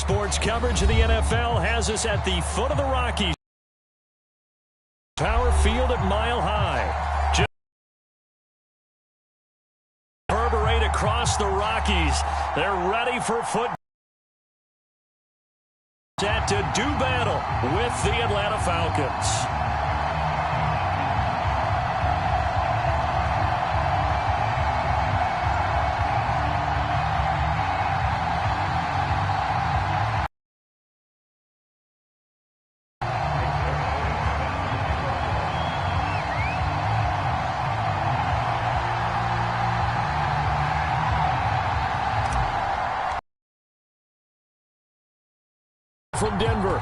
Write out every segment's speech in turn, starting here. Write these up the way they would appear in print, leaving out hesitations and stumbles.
Sports coverage of the NFL has us at the foot of the Rockies. Power Field at Mile High. Just reverberate across the Rockies. They're ready for football. Set to do battle with the Atlanta Falcons. From Denver.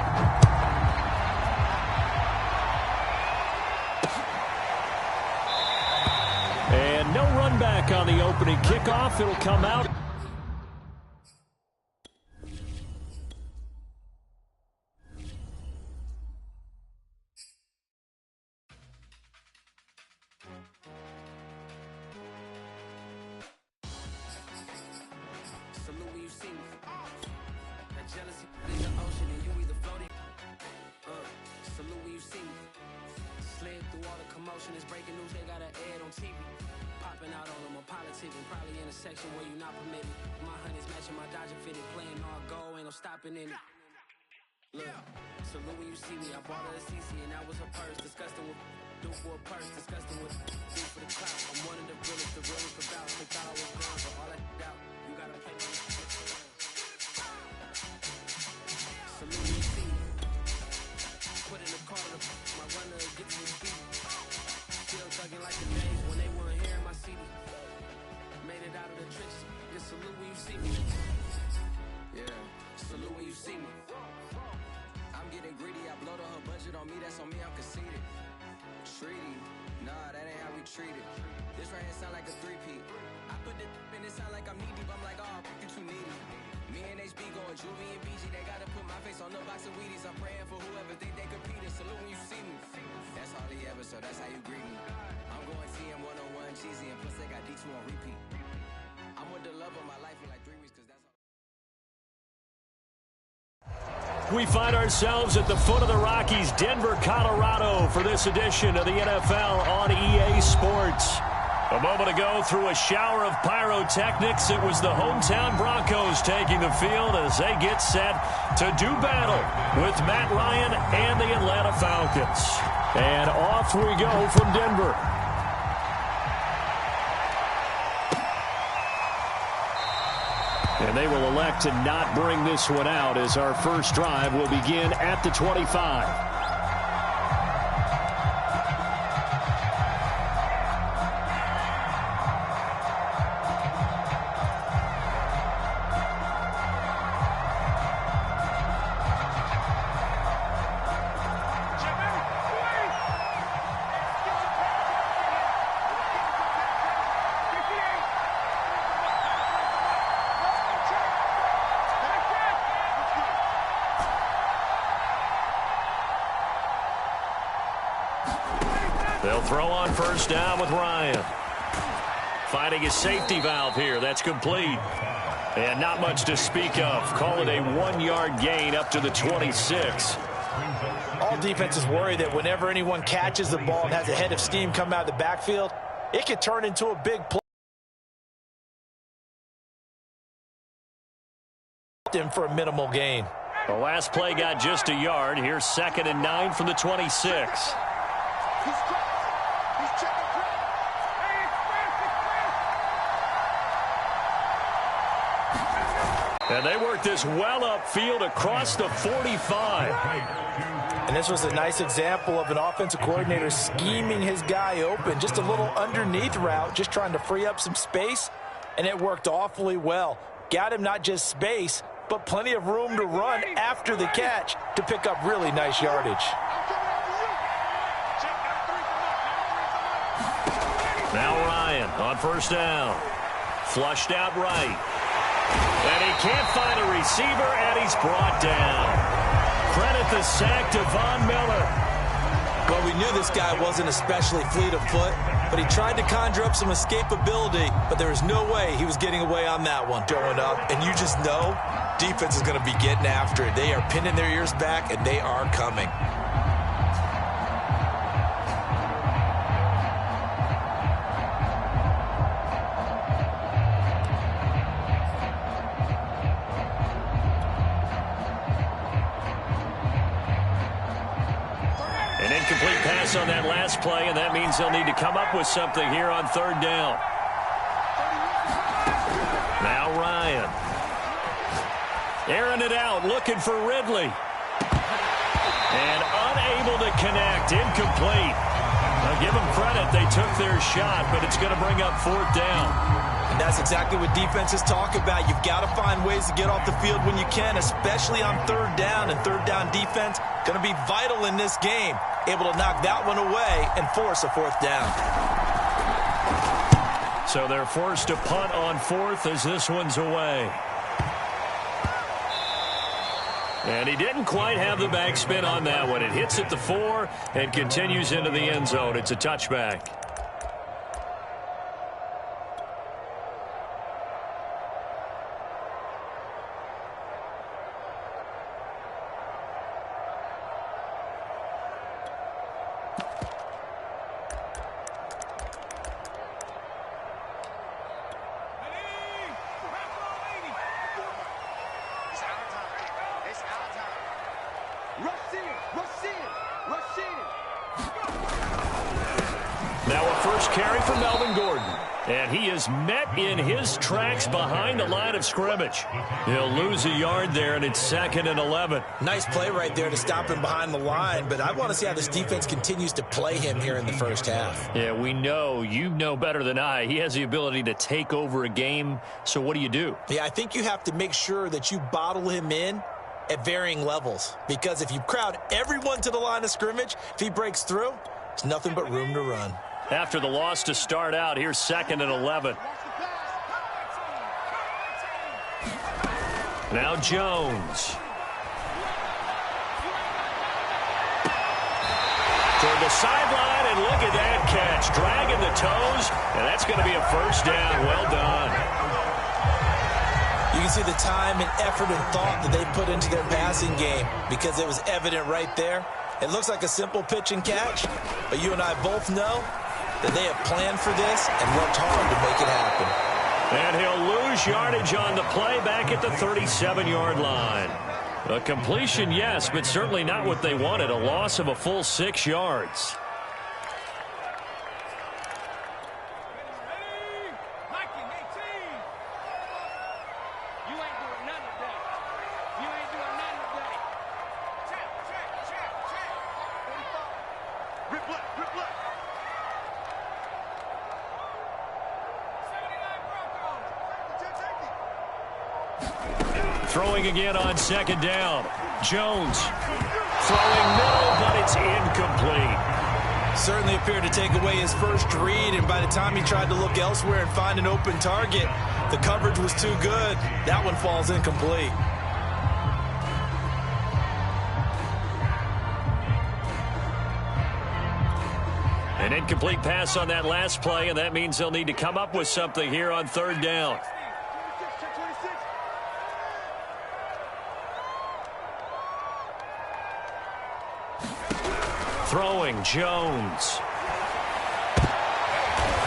And no run back on the opening kickoff. It'll come out. It's breaking news, they got an ad on TV. Popping out on them, I'm politicking. Probably in a section where you not permitted. My honey's matching my Dodger fitted. Playing all go, ain't no stopping in it. Look, salute when you see me. I bought her a CC and that was her purse. Disgusting with do for a purse. Disgusting with do for the clout. I'm one of the realest about. They thought I was gone, but all I doubt. You gotta play me. Salute when you see me. Put in the car to my runner gets me beat. Still thugging like the days when they weren't here in my CD. Made it out of the tricks. Just salute when you see me. Yeah, salute when you see me. I'm getting greedy. I blow to her budget on me. That's on me. I'm conceited. Treaty. Nah, that ain't how we treat it. This right here sound like a three-peat. I put the in it sound like I'm knee deep. I'm like, oh, you too needy. Me and HB going Juvie and BG. They gotta put my face on the box of Wheaties. I'm praying for whoever think they competed. Salute when you see me. That's all he ever, so that's how you greet me. I'm going TM 101 cheesy, and plus they got D2 on repeat. I'm with the love of my life in like 3 weeks, cause that's all. We find ourselves at the foot of the Rockies, Denver, Colorado, for this edition of the NFL on EA Sports. A moment ago, through a shower of pyrotechnics, it was the hometown Broncos taking the field as they get set to do battle with Matt Ryan and the Atlanta Falcons. And off we go from Denver. And they will elect to not bring this one out as our first drive will begin at the 25. They'll throw on first down with Ryan. Finding his safety valve here. That's complete. And not much to speak of. Call it a 1-yard gain up to the 26. All defenses worry that whenever anyone catches the ball and has a head of steam come out of the backfield, it can turn into a big play. For a minimal gain. The last play got just a yard. Here's 2nd and 9 from the 26. And they work this well upfield across the 45. And this was a nice example of an offensive coordinator scheming his guy open. Just a little underneath route, just trying to free up some space. And it worked awfully well. Got him not just space, but plenty of room to run after the catch to pick up really nice yardage. Now Ryan on first down. Flushed out right. And he can't find a receiver, and he's brought down. Credit the sack to Von Miller. Well, we knew this guy wasn't especially fleet of foot. but he tried to conjure up some escapability, but there was no way he was getting away on that one. Showing up, and you just know defense is going to be getting after it. They are pinning their ears back, and they are coming. An incomplete pass on that last play, and that means they'll need to come up with something here on third down. Now Ryan. Airing it out, looking for Ridley. And unable to connect, incomplete. Now give them credit, they took their shot, but it's going to bring up fourth down. And that's exactly what defenses talk about. You've got to find ways to get off the field when you can, especially on third down. And third down defense going to be vital in this game. Able to knock that one away and force a fourth down. So they're forced to punt on fourth as this one's away. And he didn't quite have the backspin on that one. It hits at the 4 and continues into the end zone. It's a touchback. Now a first carry for Melvin Gordon. And he is met in his tracks behind the line of scrimmage. He'll lose a yard there, and it's 2nd and 11. Nice play right there to stop him behind the line, but I want to see how this defense continues to play him here in the first half. Yeah, we know. You know better than I. He has the ability to take over a game, so what do? Yeah, I think you have to make sure that you bottle him in at varying levels, because if you crowd everyone to the line of scrimmage, if he breaks through, there's nothing but room to run. After the loss to start out, here's 2nd and 11. Now Jones. Toward the sideline, and look at that catch. Dragging the toes, and that's going to be a first down. Well done. You can see the time and effort and thought that they put into their passing game, because it was evident right there. It looks like a simple pitch and catch, but you and I both know that they have planned for this and worked hard to make it happen. And he'll lose yardage on the play back at the 37-yard line. A completion, yes, but certainly not what they wanted. A loss of a full 6 yards. Throwing again on 2nd down. Jones throwing middle, but it's incomplete. Certainly appeared to take away his first read, and by the time he tried to look elsewhere and find an open target, the coverage was too good. That one falls incomplete. An incomplete pass on that last play, and that means they'll need to come up with something here on third down. Throwing, Jones.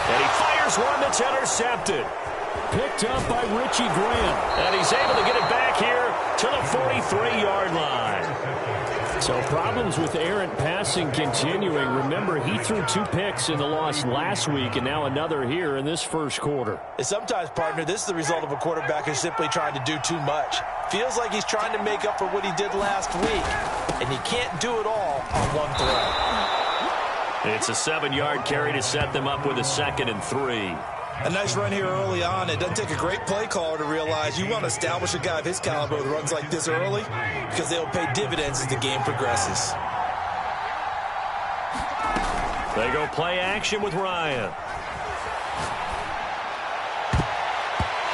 And he fires one that's intercepted. Picked up by Richie Graham. And he's able to get it back here to the 43-yard line. So problems with errant passing continuing. Remember, he threw 2 picks in the loss last week, and now another here in this first quarter. And sometimes, partner, this is the result of a quarterback who's simply trying to do too much. Feels like he's trying to make up for what he did last week, and he can't do it all on one throw. It's a 7-yard carry to set them up with a 2nd and 3. A nice run here early on. It doesn't take a great play caller to realize you want to establish a guy of his caliber with runs like this early, because they'll pay dividends as the game progresses. They go play action with Ryan.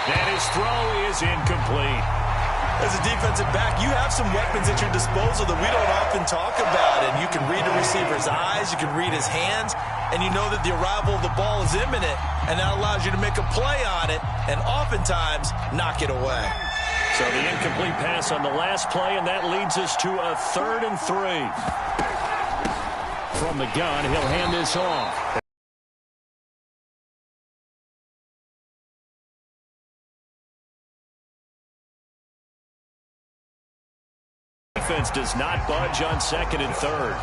And his throw is incomplete. As a defensive back, you have some weapons at your disposal that we don't often talk about. And you can read a receiver's eyes, you can read his hands, and you know that the arrival of the ball is imminent, and that allows you to make a play on it and oftentimes knock it away. So the incomplete pass on the last play, and that leads us to a 3rd and 3. From the gun, he'll hand this off. Defense does not budge on 2nd and 3rd.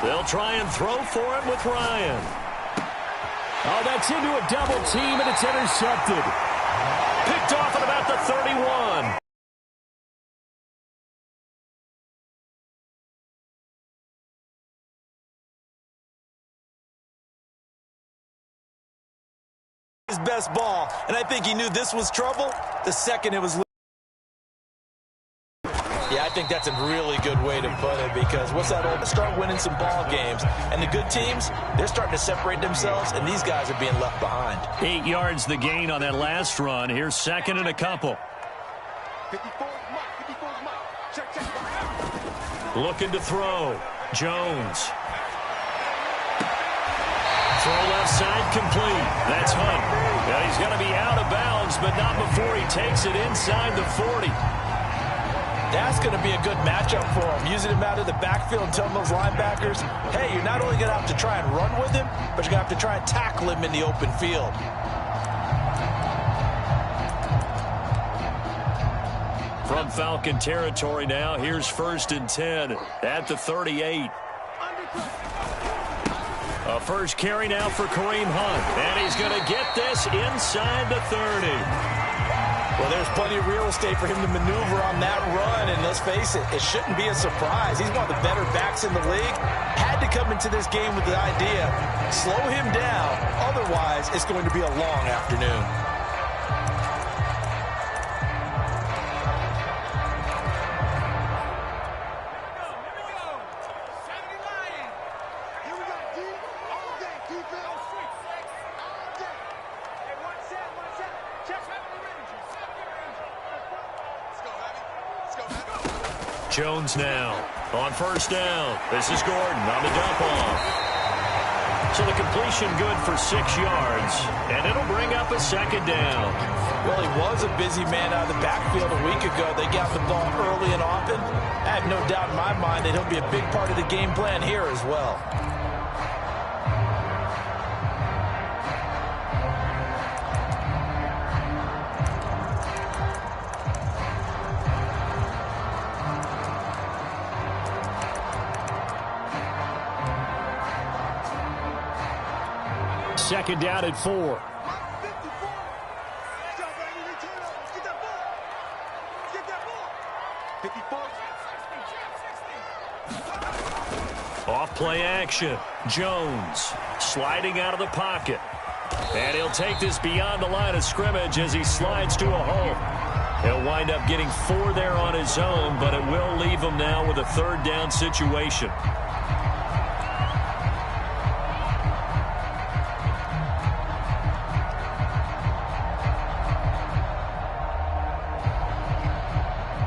They'll try and throw for it with Ryan. Oh, that's into a double team, and it's intercepted. Picked off at about the 31. His best ball, and I think he knew this was trouble the second it was. Yeah, I think that's a really good way to put it, because what's that old? Start winning some ball games, and the good teams, they're starting to separate themselves, and these guys are being left behind. 8 yards the gain on that last run. Here's 2nd and a couple. Looking to throw. Jones. Throw left side complete. That's Hunt. Now he's going to be out of bounds, but not before he takes it inside the 40. That's going to be a good matchup for him. Using him out of the backfield and telling those linebackers, hey, you're not only going to have to try and run with him, but you're going to have to try and tackle him in the open field. From Falcon territory now, here's 1st and 10 at the 38. A first carry now for Kareem Hunt, and he's going to get this inside the 30. Well, there's plenty of real estate for him to maneuver on that run, and let's face it, it shouldn't be a surprise. He's one of the better backs in the league. Had to come into this game with the idea, slow him down, otherwise it's going to be a long afternoon. Jones now on 1st down. This is Gordon on the dump off. So the completion good for 6 yards, and it'll bring up a 2nd down. Well, he was a busy man out of the backfield a week ago. They got the ball early and often. I have no doubt in my mind that he'll be a big part of the game plan here as well. Second down at 4. Off play action. Jones sliding out of the pocket. And he'll take this beyond the line of scrimmage as he slides to a hole. He'll wind up getting 4 there on his own, but it will leave him now with a 3rd down situation.